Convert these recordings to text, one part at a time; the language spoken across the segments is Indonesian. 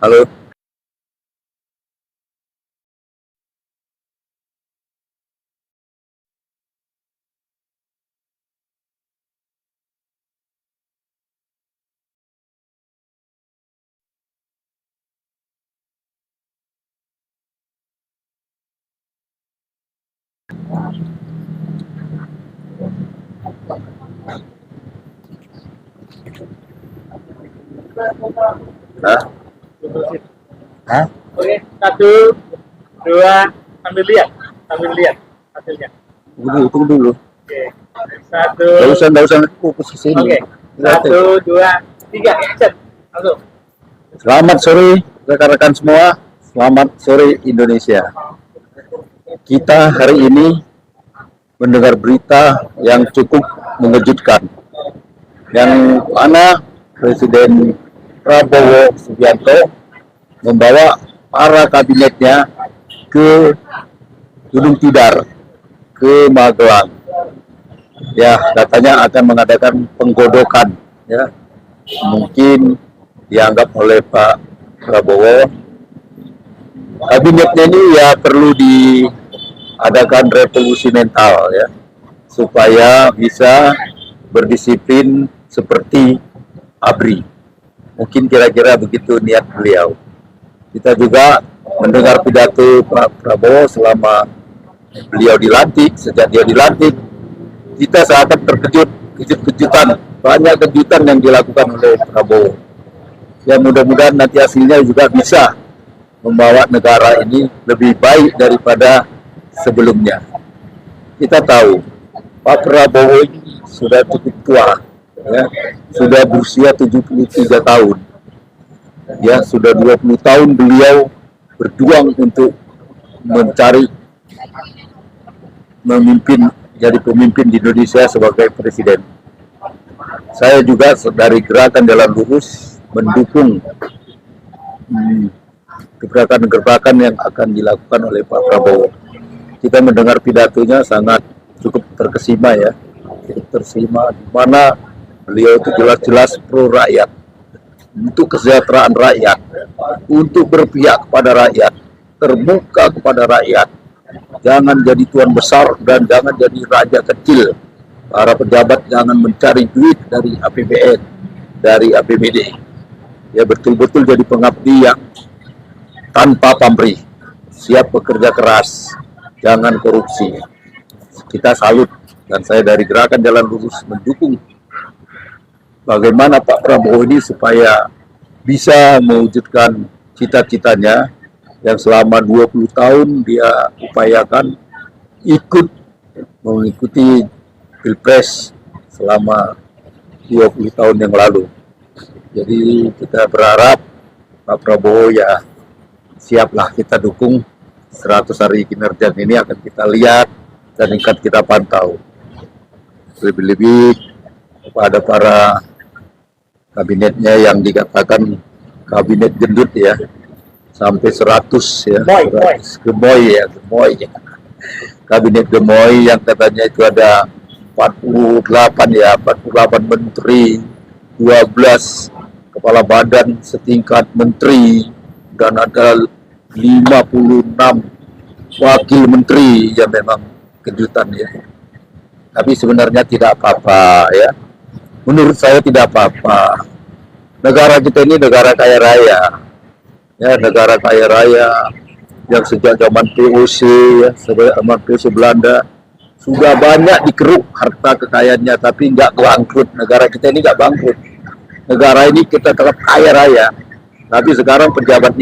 Halo. Hah? Hah? Oke, satu, dua, sambil lihat hasilnya. Tunggu dulu. Oke, satu. Nggak usah fokus ke sini. Oke, satu, dua, tiga, action. Langsung. Selamat sore rekan-rekan semua. Selamat sore Indonesia. Kita hari ini mendengar berita yang cukup mengejutkan, yang mana Presiden Prabowo Subianto membawa para kabinetnya ke Gunung Tidar, ke Magelang. Ya, katanya akan mengadakan penggodokan. Ya, mungkin dianggap oleh Pak Prabowo kabinetnya ini ya perlu diadakan revolusi mental ya, supaya bisa berdisiplin seperti ABRI. Mungkin kira-kira begitu niat beliau. Kita juga mendengar pidato Pak Prabowo selama beliau dilantik. Sejak dia dilantik, kita sangat terkejut, kejut-kejutan, banyak kejutan yang dilakukan oleh Prabowo. Ya, mudah-mudahan nanti hasilnya juga bisa membawa negara ini lebih baik daripada sebelumnya. Kita tahu Pak Prabowo ini sudah cukup tua, ya, sudah berusia 73 tahun. Ya, sudah 20 tahun beliau berjuang untuk mencari jadi pemimpin di Indonesia sebagai presiden. Saya juga dari Gerakan Jalan Lurus mendukung gebrakan-gebrakan yang akan dilakukan oleh Pak Prabowo. Kita mendengar pidatonya sangat cukup terkesima ya, terkesima di mana beliau itu jelas-jelas pro rakyat, untuk kesejahteraan rakyat, untuk berpihak kepada rakyat, terbuka kepada rakyat. Jangan jadi tuan besar dan jangan jadi raja kecil. Para pejabat jangan mencari duit dari APBN, dari APBD. Ya, betul-betul jadi pengabdi yang tanpa pamrih, siap bekerja keras, jangan korupsi. Kita salut, dan saya dari Gerakan Jalan Lurus mendukung bagaimana Pak Prabowo ini supaya bisa mewujudkan cita-citanya yang selama 20 tahun dia upayakan, mengikuti Pilpres selama 20 tahun yang lalu. Jadi kita berharap Pak Prabowo ya siaplah kita dukung. 100 hari kinerja ini akan kita lihat dan akan kita pantau. Lebih-lebih kepada para kabinetnya yang dikatakan kabinet gendut ya, sampai 100 ya, 100 gemoy ya. Kabinet gemoy yang katanya itu ada 48 menteri, 12 kepala badan setingkat menteri, dan ada 56 wakil menteri. Ya, memang kejutan ya. Tapi sebenarnya tidak apa-apa ya. Menurut saya tidak apa-apa. Negara kita ini negara kaya raya. Ya, negara kaya raya yang sejak zaman POC ya, zaman POC Belanda sudah banyak dikeruk harta kekayaannya, tapi nggak bangkrut. Negara kita ini nggak bangkrut. Negara ini kita tetap kaya raya. Tapi sekarang pejabat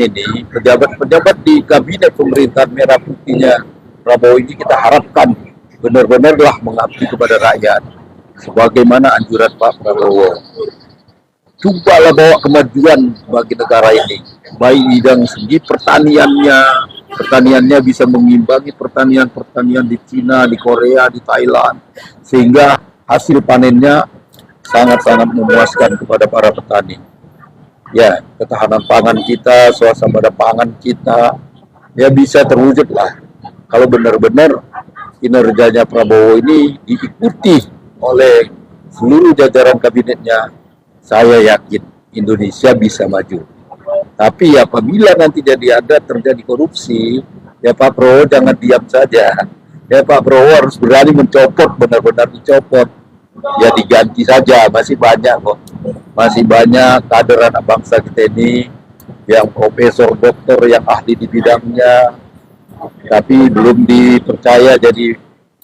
di kabinet pemerintahan merah putihnya Prabowo ini kita harapkan benar-benarlah mengabdi kepada rakyat, sebagaimana anjuran Pak Prabowo. Cobalah bawa kemajuan bagi negara ini, baik bidang segi pertaniannya bisa mengimbangi pertanian di Cina, di Korea, di Thailand, sehingga hasil panennya sangat-sangat memuaskan kepada para petani. Ya, ketahanan pangan kita, swasembada pangan kita, ya bisa terwujud lah kalau benar-benar kinerjanya Prabowo ini diikuti oleh seluruh jajaran kabinetnya. Saya yakin Indonesia bisa maju. Tapi apabila nanti terjadi korupsi, ya Pak Prabowo jangan diam saja. Ya Pak Prabowo harus berani mencopot, benar-benar dicopot. Ya diganti saja, masih banyak kok. Masih banyak kader anak bangsa kita ini yang profesor, doktor, yang ahli di bidangnya, tapi belum dipercaya jadi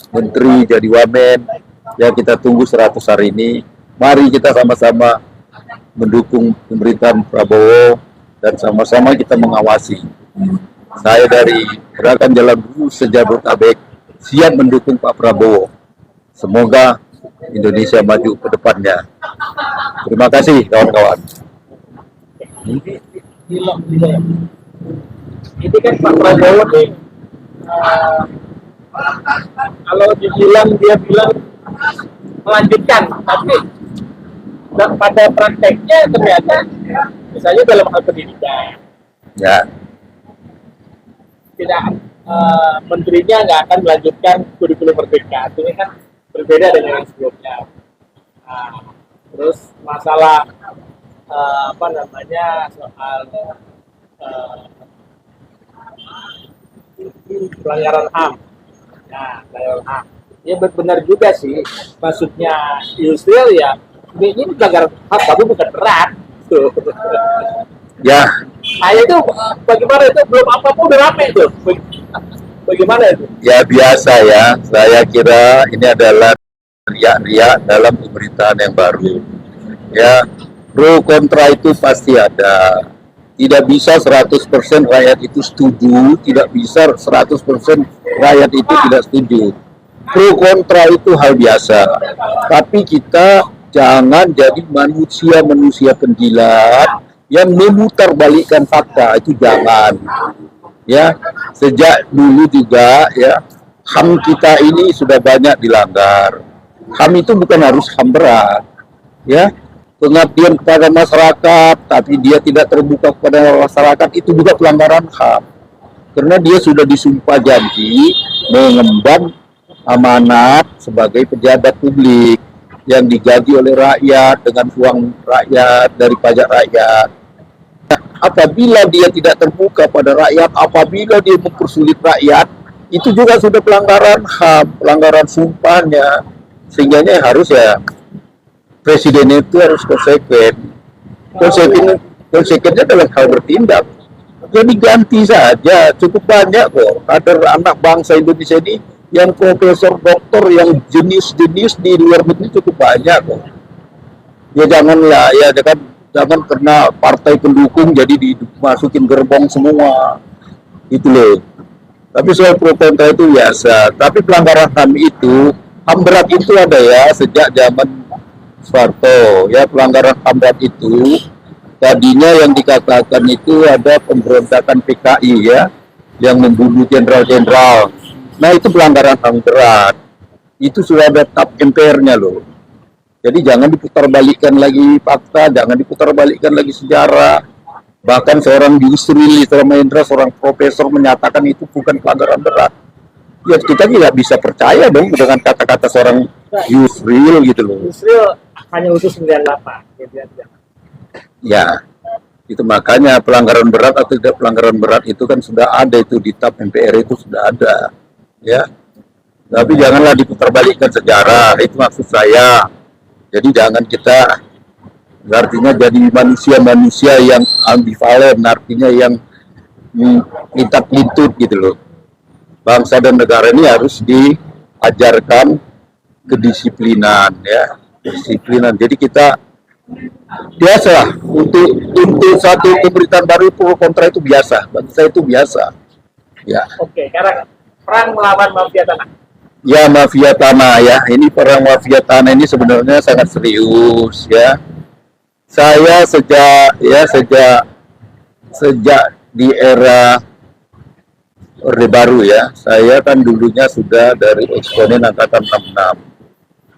menteri, jadi wamen. Ya kita tunggu 100 hari ini. Mari kita sama-sama mendukung pemerintahan Prabowo dan sama-sama kita mengawasi. Saya dari Gerakan Jalan Buruh Sejabodetabek siap mendukung Pak Prabowo. Semoga Indonesia maju ke depannya. Terima kasih kawan-kawan. Ini kan Pak Prabowo nih, kalau dia bilang melanjutkan, tapi pada prakteknya ternyata misalnya dalam hal pendidikan, Ya, tidak menterinya nggak akan melanjutkan kurikulum merdeka. Ini kan berbeda dengan yang sebelumnya. Terus masalah soal pelanggaran HAM. Nah, pelanggaran HAM. Ya benar juga sih. Maksudnya Yusril ya, ini pelanggaran HAM tapi bukan berat. Tuh. ya, Itu bagaimana itu belum apa-apa udah rame tuh. Bagaimana itu? ya biasa ya. Saya kira ini adalah riak-riak dalam pemerintahan yang baru. Ya, pro kontra itu pasti ada. Tidak bisa 100% rakyat itu setuju, tidak bisa 100% rakyat itu tidak setuju. Pro kontra itu hal biasa. Tapi kita jangan jadi manusia penjilat yang memutarbalikkan fakta, itu jangan. Ya, sejak dulu juga ya, HAM kita ini sudah banyak dilanggar. HAM itu bukan harus HAM berat. Ya, pengabdian kepada masyarakat, tapi dia tidak terbuka kepada masyarakat, itu juga pelanggaran HAM. Karena dia sudah disumpah janji mengemban amanat sebagai pejabat publik yang digaji oleh rakyat dengan uang rakyat dari pajak rakyat. Apabila dia tidak terbuka pada rakyat, apabila dia mempersulit rakyat, itu juga sudah pelanggaran HAM, pelanggaran sumpahnya. Sehingga harus ya presiden itu harus konsekuen. Konsekuennya dalam hal bertindak. Jadi ganti saja, cukup banyak kok kader anak bangsa Indonesia ini yang profesor, doktor, yang jenis-jenis di luar negeri cukup banyak kok. Ya janganlah, ya jangan karena partai pendukung jadi dimasukin gerbong semua. Itu loh. Tapi soal pro kontra itu biasa. Tapi pelanggaran HAM itu, HAM berat itu ada ya sejak zaman Soeharto. Ya, pelanggaran HAM berat itu tadinya yang dikatakan itu ada pemberontakan PKI ya, yang membunuh jenderal-jenderal. Nah itu pelanggaran HAM berat. Itu sudah ada tap MPR-nya loh. Jadi jangan diputarbalikkan lagi fakta, jangan diputarbalikkan lagi sejarah. Bahkan seorang Yusril Izzah Mahendra, seorang profesor menyatakan itu bukan pelanggaran berat. Ya kita tidak bisa percaya dong dengan kata-kata seorang Yusril gitu loh. Yusril hanya usus 98. Ya, itu makanya pelanggaran berat atau tidak pelanggaran berat itu kan sudah ada itu di tap MPR itu sudah ada. Ya, tapi janganlah diputarbalikkan sejarah, itu maksud saya. Jadi jangan kita, artinya jadi manusia yang ambivalen, artinya yang lintat-lintut gitu loh. Bangsa dan negara ini harus diajarkan kedisiplinan ya, kedisiplinan. Jadi kita biasa untuk satu pemerintahan baru pro kontra itu biasa, bagi saya itu biasa. Ya. Oke, sekarang perang melawan mafia tanah. Ya, mafia tanah ya. Ini perang mafia tanah ini sebenarnya sangat serius ya. Saya sejak di era Orde Baru ya. Saya kan dulunya sudah dari eksponen angkatan 66.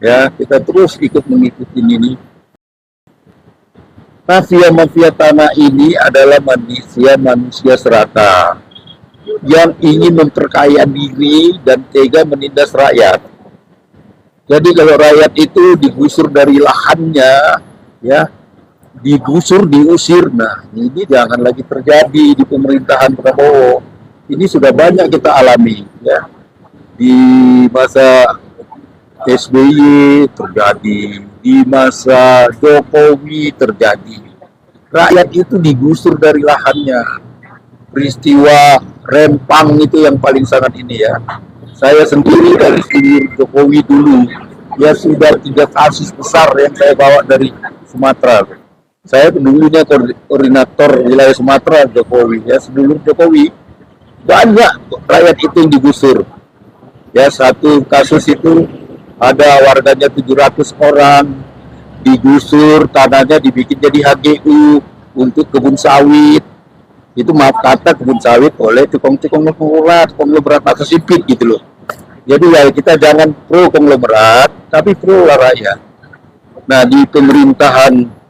Ya, kita terus ikut mengikuti ini. Mafia tanah ini adalah manusia serakah yang ingin memperkaya diri dan tega menindas rakyat. Jadi kalau rakyat itu digusur dari lahannya, ya, digusur, diusir. Nah, ini jangan lagi terjadi di pemerintahan Prabowo. Ini sudah banyak kita alami, ya. Di masa SBY terjadi, di masa Jokowi terjadi. Rakyat itu digusur dari lahannya. Peristiwa Rempang itu yang paling sangat ini ya. Saya sendiri dari Jokowi dulu, ya sudah 3 kasus besar yang saya bawa dari Sumatera. Saya dulunya koordinator wilayah Sumatera Jokowi, ya sebelum Jokowi banyak rakyat itu yang digusur. Ya satu kasus itu ada warganya 700 orang digusur, tanahnya dibikin jadi HGU untuk kebun sawit. Itu maaf kata kebun sawit oleh tukang-tukang konglomerat atau sipit gitu loh. Jadi ya kita jangan pro konglomerat, tapi pro lah rakyat. Nah di pemerintahan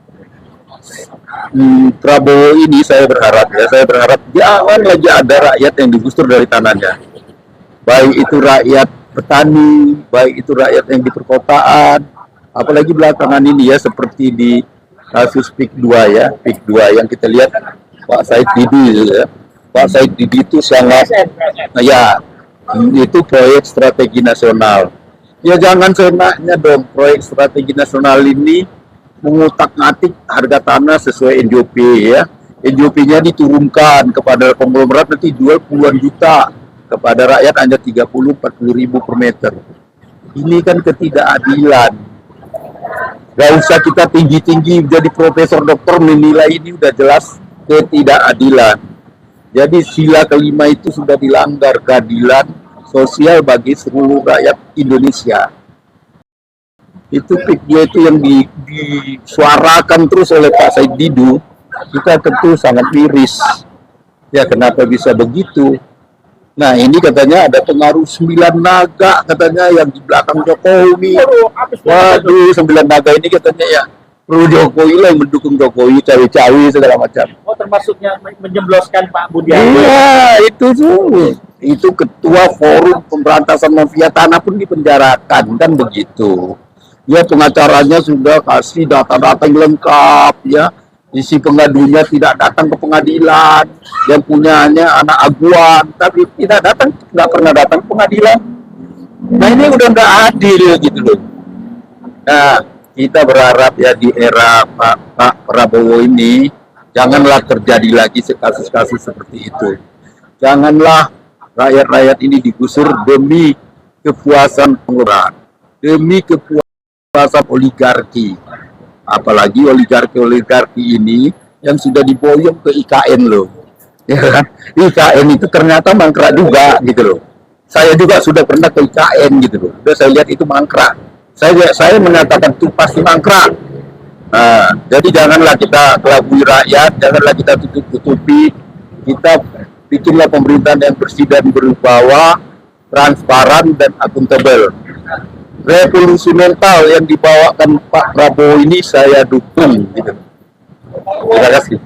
Prabowo ini saya berharap jangan lagi ada rakyat yang digusur dari tanahnya. Baik itu rakyat petani, baik itu rakyat yang di perkotaan, apalagi belakangan ini ya seperti di kasus PIK 2 ya, PIK 2 yang kita lihat Pak Said Didu ya. Pak Said Didu itu sangat ya itu proyek strategi nasional. Ya jangan seenaknya dong proyek strategi nasional ini mengutak-atik harga tanah sesuai NJP ya. NJP-nya diturunkan kepada konglomerat nanti jual puluhan juta, kepada rakyat hanya 30-40 ribu per meter. Ini kan ketidakadilan. Gak usah kita tinggi-tinggi jadi profesor doktor menilai, ini udah jelas ketidakadilan. Jadi sila kelima itu sudah dilanggar, keadilan sosial bagi seluruh rakyat Indonesia. Itu PIK itu yang disuarakan terus oleh Pak Said Didu, kita tentu sangat miris. Ya kenapa bisa begitu? Nah ini katanya ada pengaruh 9 naga katanya yang di belakang Jokowi. Waduh 9 naga ini katanya ya pro Jokowi lah, yang mendukung Jokowi, cawe-cawe segala macam. Oh termasuknya menjebloskan Pak Budiarto. Iya itu tuh. Itu ketua forum pemberantasan mafia tanah pun dipenjarakan kan begitu. Ya pengacaranya sudah kasih data-data yang lengkap ya. Isi pengadunya tidak datang ke pengadilan, yang punyanya anak aguan, tapi tidak pernah datang ke pengadilan. Nah ini udah nggak adil gitu loh. Nah kita berharap ya di era Pak Prabowo ini janganlah terjadi lagi kasus-kasus seperti itu. Janganlah rakyat-rakyat ini digusur demi kepuasan konglomerat, demi kepuasan oligarki. Apalagi oligarki ini yang sudah diboyong ke IKN loh, ya kan? IKN itu ternyata mangkrak juga gitu loh. Saya juga sudah pernah ke IKN gitu loh. Udah saya lihat itu mangkrak. Saya menyatakan itu pasti mangkrak. Nah, jadi janganlah kita kelabui rakyat, janganlah kita tutup-tutupi. Kita bikinlah pemerintahan yang bersih dan berwibawa, transparan dan akuntabel. Revolusi mental yang dibawakan Pak Prabowo ini saya dukung gitu. Terima kasih.